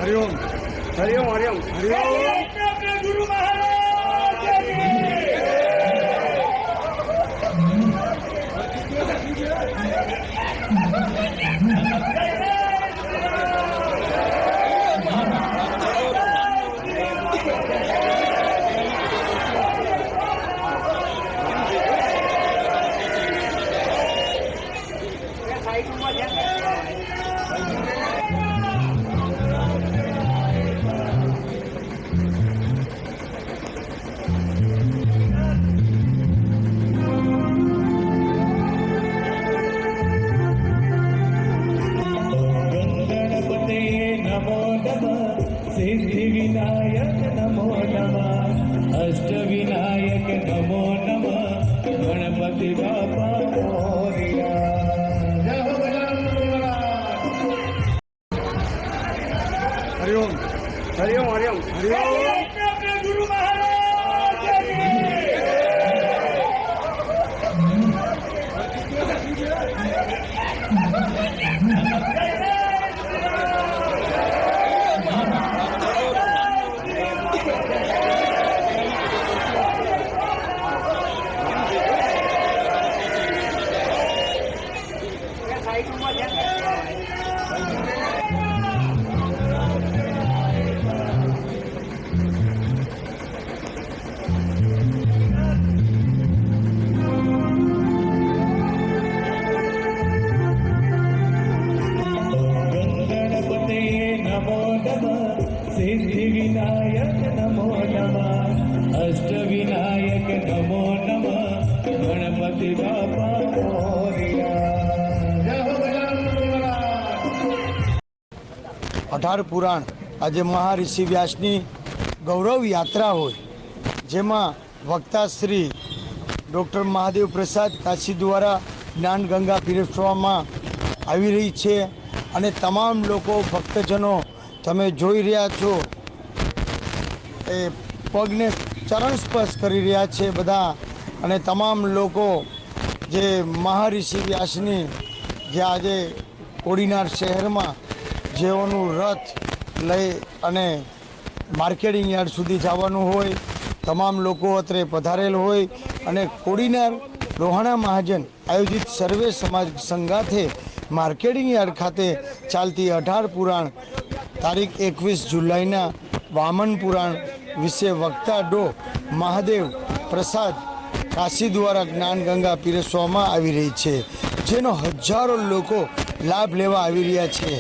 हरिओम हरिओम हरिओम हरिओम गुरु महाराज सिद्धिविनायक नमो नमः अष्टविनायक नमो नमः गणपति बापा मोरया। हरिओम हरिओम हरिओम हरिओम गुरु महाराज सिद्धिविनायक नमो नमः अष्टविनायक नमो नमः गणपति बापा मोरया। 18 પુરાણ આજે મહાઋષિ વ્યાસની ગૌરવ યાત્રા હોય, જેમાં વક્તા શ્રી ડૉક્ટર મહાદેવ પ્રસાદ કાશી દ્વારા જ્ઞાન ગંગા પીરસવામાં આવી રહી છે અને તમામ લોકો ભક્તજનો તમે જોઈ રહ્યા છો એ પગને ચરણ સ્પર્શ કરી રહ્યા છે બધા, અને તમામ લોકો જે મહાઋષિ વ્યાસની જે આજે કોડીનાર શહેરમાં જેઓનું રથ લઈ અને માર્કેટિંગ યાર્ડ સુધી જવાનું હોય, તમામ લોકો અત્રે પધારેલ હોય અને કોડીનાર રોહાણા મહાજન આયોજિત સર્વે સમાજ સંગાથે માર્કેટિંગ યાર્ડ ખાતે ચાલતી 18 પુરાણ તારીખ 21 જુલાઈના વામન પુરાણ વિશે વક્તા ડો મહાદેવ પ્રસાદ કાશી દ્વારા જ્ઞાન ગંગા પીરસવામાં આવી રહી છે, જેનો હજારો લોકો લાભ લેવા આવી રહ્યા છે।